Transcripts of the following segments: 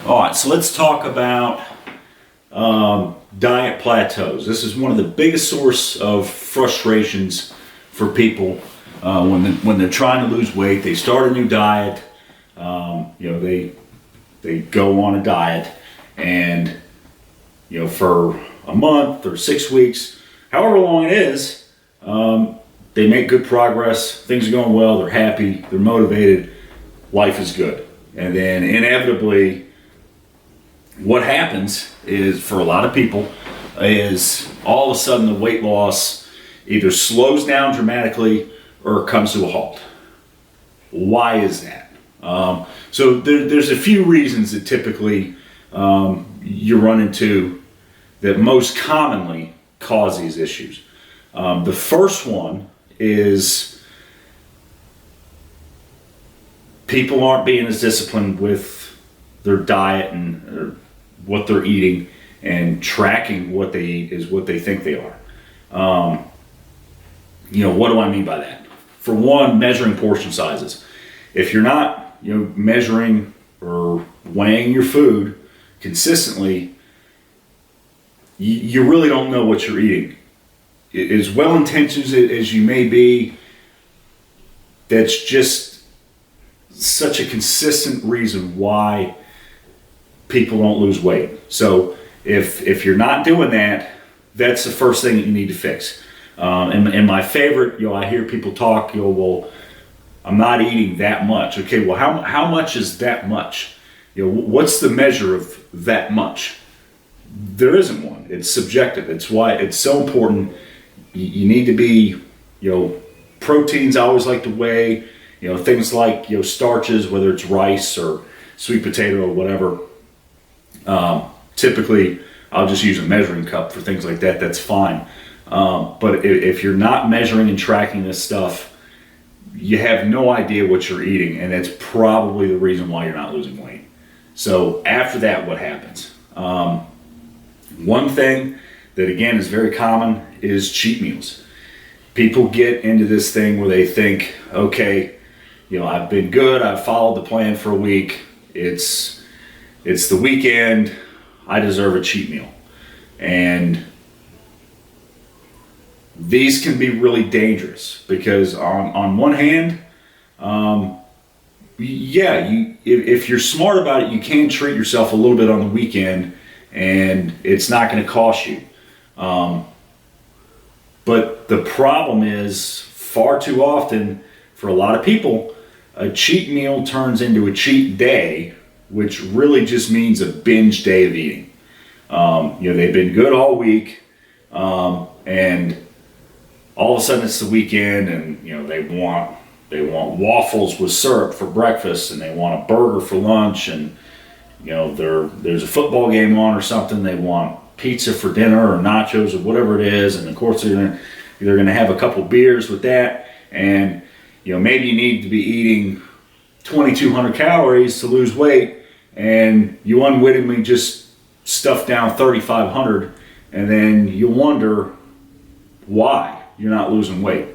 All right, so let's talk about diet plateaus. This is one of the biggest source of frustrations for people when they're trying to lose weight. They start a new diet. They go on a diet, and for a month or 6 weeks, however long it is, they make good progress. Things are going well. They're happy. They're motivated. Life is good, and then inevitably, what happens is, for a lot of people, is all of a sudden the weight loss either slows down dramatically or comes to a halt. Why is that? So there's a few reasons that typically you run into that most commonly cause these issues. The first one is people aren't being as disciplined with their diet and what they're eating, and tracking what they eat is what they think they are. What do I mean by that? For one, measuring portion sizes. If you're not, measuring or weighing your food consistently, you really don't know what you're eating. As well-intentioned as you may be, that's just such a consistent reason why people don't lose weight. So if you're not doing that, that's the first thing that you need to fix. And my favorite, I hear people talk, well, I'm not eating that much. Okay, well, how much is that much? What's the measure of that much? There isn't one. It's subjective. It's why it's so important. You need to be, proteins. I always like to weigh, things like, starches, whether it's rice or sweet potato or whatever. Typically, I'll just use a measuring cup for things like that. That's fine. But if you're not measuring and tracking this stuff, you have no idea what you're eating, and that's probably the reason why you're not losing weight. So after that, what happens? One thing that, again, is very common is cheat meals. People get into this thing where they think, okay, I've been good. I've followed the plan for a week. It's the weekend. I deserve a cheat meal. And these can be really dangerous because on one hand, if you're smart about it, you can treat yourself a little bit on the weekend and it's not going to cost you. But the problem is, far too often for a lot of people, a cheat meal turns into a cheat day, which really just means a binge day of eating. They've been good all week, and all of a sudden it's the weekend, and they want waffles with syrup for breakfast, and they want a burger for lunch, and there's a football game on or something. They want pizza for dinner or nachos or whatever it is, and of course they're going to have a couple beers with that, and maybe you need to be eating 2,200 calories to lose weight, and you unwittingly just stuff down 3,500, and then you wonder why you're not losing weight.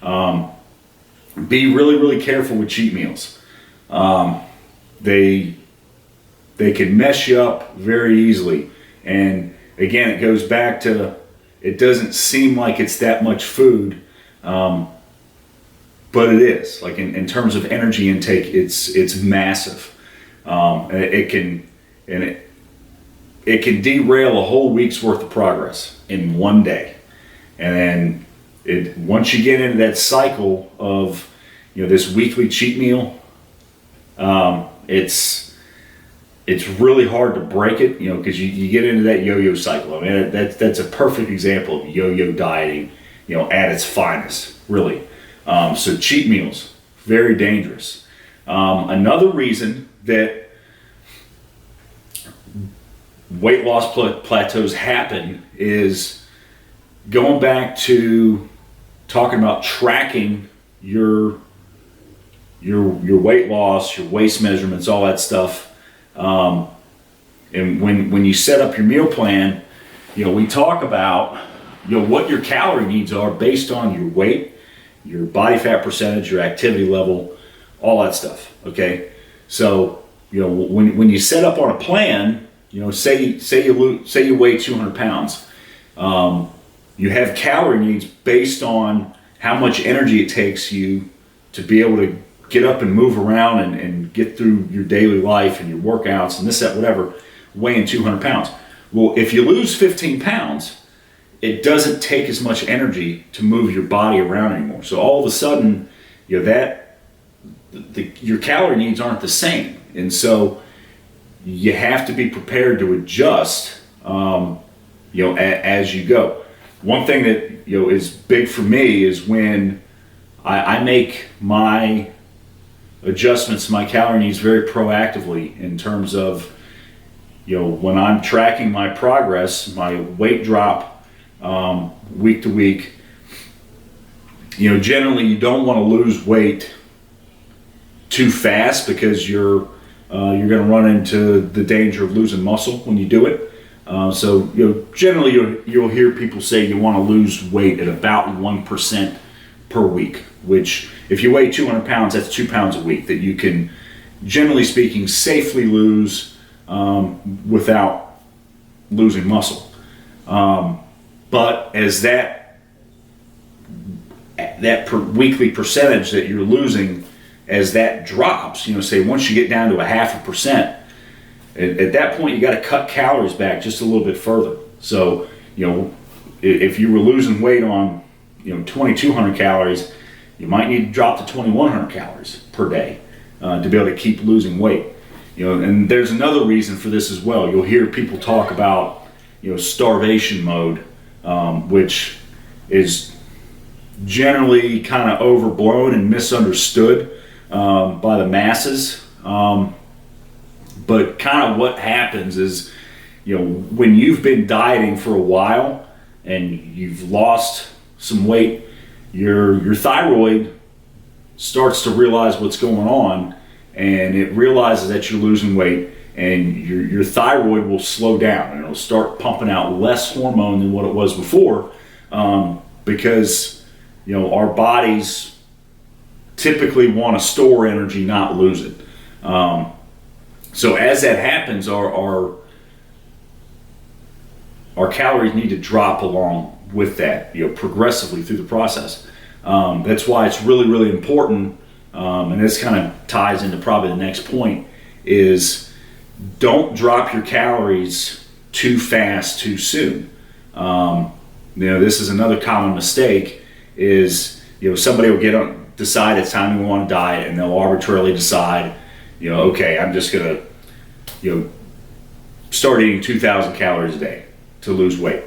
Be really, really careful with cheat meals. They can mess you up very easily. And again, it goes back to, it doesn't seem like it's that much food, but it is. Like in terms of energy intake, it's massive. It can derail a whole week's worth of progress in one day. And then once you get into that cycle of this weekly cheat meal, it's really hard to break it, because you get into that yo-yo cycle. I mean, that's a perfect example of yo-yo dieting, at its finest, really. So cheat meals, very dangerous. Another reason that weight loss plateaus happen is going back to talking about tracking your weight loss, your waist measurements, all that stuff. And when you set up your meal plan, we talk about what your calorie needs are based on your weight, your body fat percentage, your activity level, all that stuff. Okay, so when you set up on a plan, say you weigh 200 pounds, you have calorie needs based on how much energy it takes you to be able to get up and move around and get through your daily life and your workouts and this, that, whatever, weighing 200 pounds. Well, if you lose 15 pounds, it doesn't take as much energy to move your body around anymore. So all of a sudden, your calorie needs aren't the same. And so you have to be prepared to adjust, as you go. One thing that, is big for me is when I make my adjustments to my calorie needs very proactively in terms of, when I'm tracking my progress, my weight drop week to week. Generally you don't want to lose weight too fast because you're going to run into the danger of losing muscle when you do it. So generally you'll hear people say you want to lose weight at about 1% per week, which if you weigh 200 pounds, that's 2 pounds a week that you can, generally speaking, safely lose without losing muscle. But as that weekly percentage that you're losing, as that drops, say once you get down to a 0.5%, at that point you got to cut calories back just a little bit further. So if you were losing weight on 2,200 calories, you might need to drop to 2,100 calories per day to be able to keep losing weight. And there's another reason for this as well. You'll hear people talk about starvation mode, which is generally kind of overblown and misunderstood by the masses. But kind of what happens is, when you've been dieting for a while and you've lost some weight, your thyroid starts to realize what's going on, and it realizes that you're losing weight, and your thyroid will slow down and it'll start pumping out less hormone than what it was before, because our bodies typically want to store energy, not lose it. So as that happens, our calories need to drop along with that, progressively through the process. That's why it's really, really important, and this kind of ties into probably the next point, is don't drop your calories too fast, too soon. This is another common mistake, is somebody will decide it's time to go on a diet, and they'll arbitrarily decide, okay, I'm just gonna start eating 2,000 calories a day to lose weight.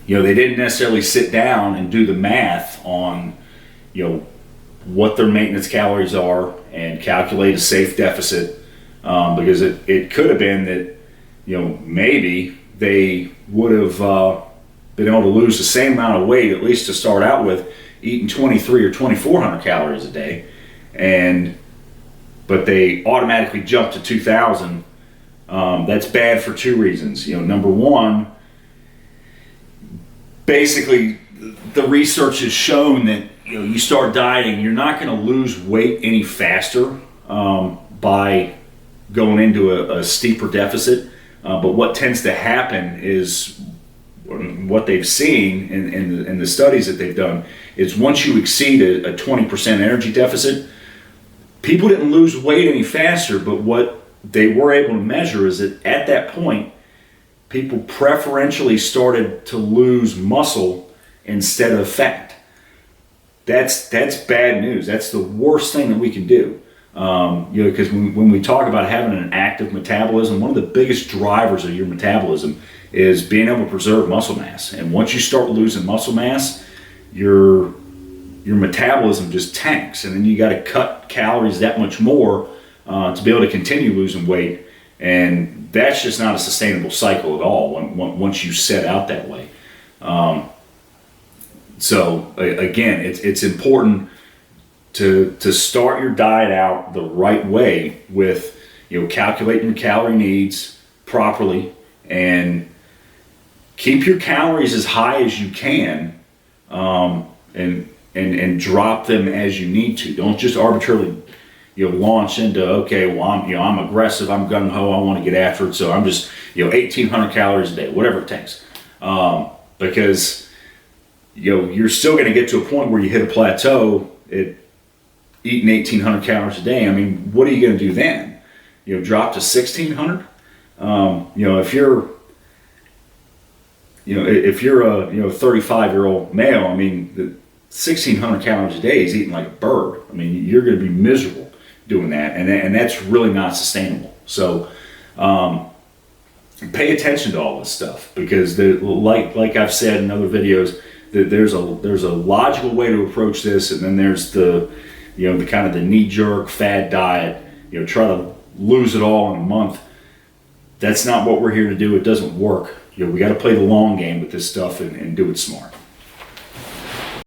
They didn't necessarily sit down and do the math on what their maintenance calories are and calculate a safe deficit, because it could have been that maybe they would have been able to lose the same amount of weight, at least to start out with, eating 2,300 or 2,400 calories a day, but they automatically jumped to 2,000. That's bad for two reasons. Number one, basically the research has shown that you start dieting, you're not going to lose weight any faster by going into a steeper deficit. But what tends to happen is, what they've seen in the studies that they've done, is once you exceed a 20% energy deficit, people didn't lose weight any faster, but what they were able to measure is that at that point, people preferentially started to lose muscle instead of fat. That's bad news. That's the worst thing that we can do. Because when we talk about having an active metabolism, one of the biggest drivers of your metabolism is being able to preserve muscle mass. And once you start losing muscle mass, your metabolism just tanks, and then you got to cut calories that much more to be able to continue losing weight. And that's just not a sustainable cycle at all once you set out that way. So again, it's important to start your diet out the right way with calculating your calorie needs properly, and keep your calories as high as you can, and drop them as you need to. Don't just arbitrarily launch into, okay, well, I'm aggressive, I'm gung ho, I want to get after it, so I'm just 1,800 calories a day, whatever it takes, because you're still going to get to a point where you hit a plateau at eating 1,800 calories a day. I mean, what are you going to do then? Drop to 1,600? If you're a 35-year-old male, I mean, the 1,600 calories a day is eating like a bird. I mean, you're going to be miserable doing that, and that's really not sustainable. So pay attention to all this stuff, because like I've said in other videos, that there's a logical way to approach this, and then there's the kind of the knee-jerk fad diet. Try to lose it all in a month. That's not what we're here to do. It doesn't work. We got to play the long game with this stuff and do it smart.